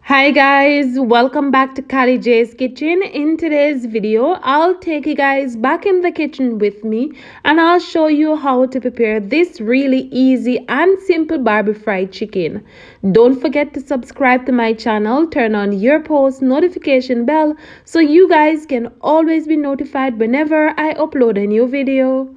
Hi guys, welcome back to Kali J's Kitchen. In today's video, I'll take you guys back in the kitchen with me and I'll show you how to prepare this really easy and simple Barbie fried chicken. Don't forget to subscribe to my channel, turn on your post notification bell so you guys can always be notified whenever I upload a new video.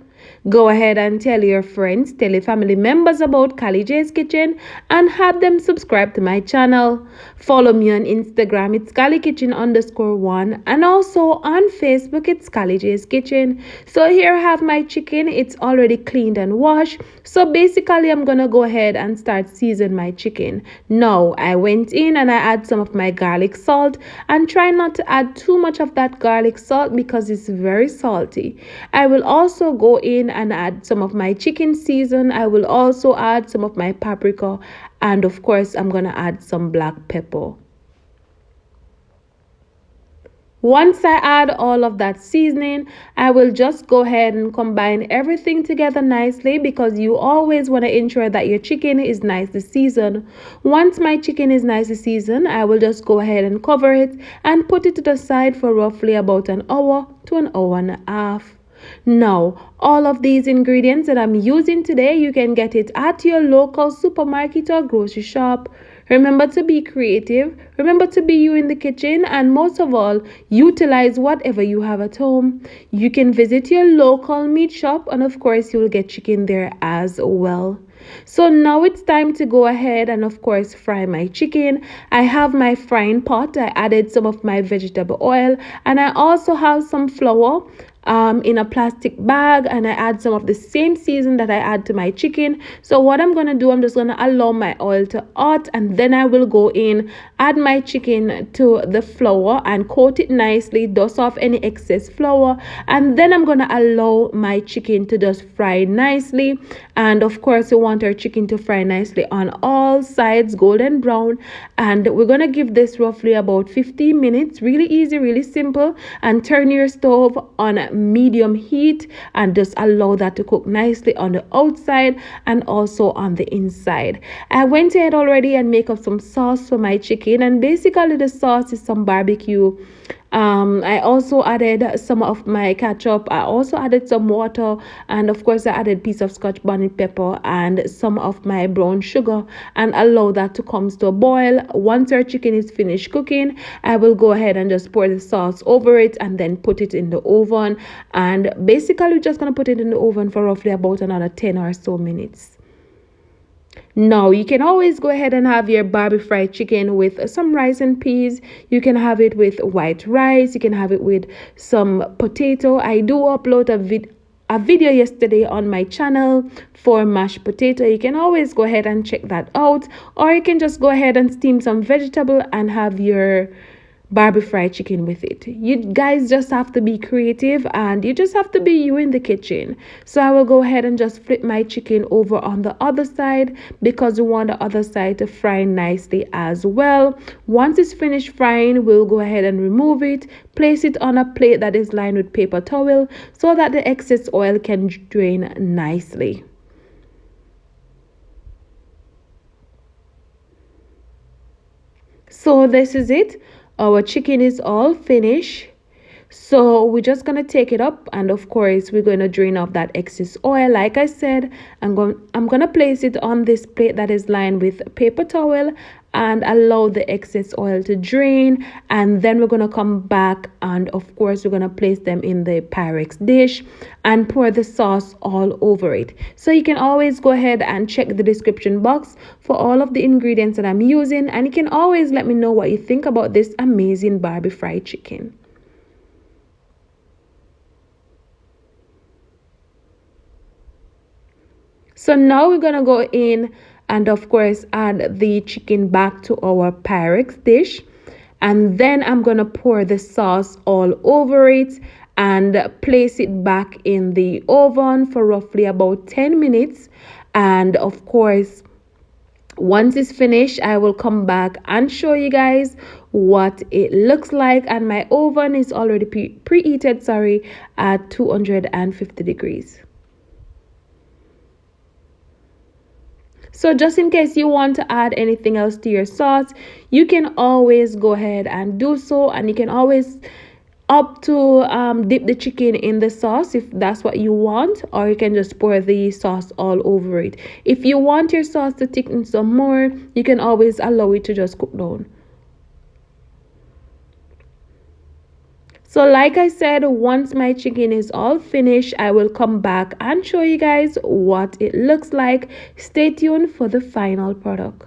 Go ahead and tell your friends, tell your family members about Kali J's Kitchen and have them subscribe to my channel. Follow me on Instagram, it's KaliKitchen_1, and also on Facebook, it's Kali J's Kitchen. So here I have my chicken, it's already cleaned and washed. So basically, I'm gonna go ahead and start season my chicken. Now, I went in and I add some of my garlic salt and try not to add too much of that garlic salt because it's very salty. I will also go in and add some of my chicken season. I will also add some of my paprika, and of course I'm gonna add some black pepper. Once I add all of that seasoning, I will just go ahead and combine everything together nicely because you always want to ensure that your chicken is nicely seasoned. Once my chicken is nicely seasoned, I will just go ahead and cover it and put it to the side for roughly about an hour to an hour and a half. Now, all of these ingredients that I'm using today, you can get it at your local supermarket or grocery shop. Remember to be creative, remember to be you in the kitchen, and most of all, utilize whatever you have at home. You can visit your local meat shop, and of course, you will get chicken there as well. So now it's time to go ahead and of course fry my chicken. I have my frying pot. I added some of my vegetable oil and I also have some flour in a plastic bag, and I add some of the same season that I add to my chicken. So what I'm gonna do, I'm just gonna allow my oil to hot, and then I will go in, add my chicken to the flour and coat it nicely, dust off any excess flour, and then I'm gonna allow my chicken to just fry nicely. And of course, we want our chicken to fry nicely on all sides, golden brown, and we're gonna give this roughly about 15 minutes. Really easy, really simple. And turn your stove on medium heat and just allow that to cook nicely on the outside and also on the inside. I went ahead already and make up some sauce for my chicken, and basically the sauce is some barbecue. I also added some of my ketchup. I also added some water, and of course I added piece of scotch bonnet pepper and some of my brown sugar, and allow that to come to a boil. Once our chicken is finished cooking, I will go ahead and just pour the sauce over it and then put it in the oven. And basically we're just gonna put it in the oven for roughly about another 10 or so minutes. Now, you can always go ahead and have your Barbie fried chicken with some rice and peas. You can have it with white rice. You can have it with some potato. I do upload a video yesterday on my channel for mashed potato. You can always go ahead and check that out. Or you can just go ahead and steam some vegetable and have your Barbie fried chicken with it. You guys just have to be creative and you just have to be you in the kitchen. So I will go ahead and just flip my chicken over on the other side because we want the other side to fry nicely as well. Once it's finished frying, we'll go ahead and remove it, place it on a plate that is lined with paper towel so that the excess oil can drain nicely. So this is it. Our chicken is all finished. So we're just gonna take it up, and of course we're gonna drain off that excess oil. Like I said, I'm gonna place it on this plate that is lined with paper towel and allow the excess oil to drain, and then we're gonna come back and of course we're gonna place them in the Pyrex dish and pour the sauce all over it. So you can always go ahead and check the description box for all of the ingredients that I'm using, and you can always let me know what you think about this amazing Barbie fried chicken. So now we're gonna go in and of course add the chicken back to our Pyrex dish, and then I'm gonna pour the sauce all over it and place it back in the oven for roughly about 10 minutes. And of course, once it's finished, I will come back and show you guys what it looks like. And my oven is already preheated, at 250 degrees. So just in case you want to add anything else to your sauce, you can always go ahead and do so, and you can always opt to dip the chicken in the sauce if that's what you want, or you can just pour the sauce all over it. If you want your sauce to thicken some more, you can always allow it to just cook down. So like I said, once my chicken is all finished, I will come back and show you guys what it looks like. Stay tuned for the final product.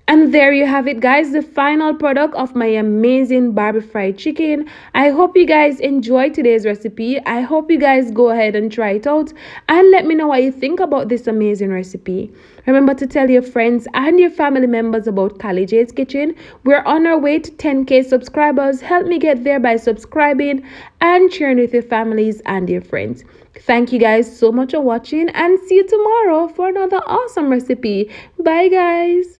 And there you have it, guys, the final product of my amazing Barbi fried chicken. I hope you guys enjoyed today's recipe. I hope you guys go ahead and try it out and let me know what you think about this amazing recipe. Remember to tell your friends and your family members about Callie J's Kitchen. We're on our way to 10K subscribers. Help me get there by subscribing and sharing with your families and your friends. Thank you guys so much for watching, and see you tomorrow for another awesome recipe. Bye, guys.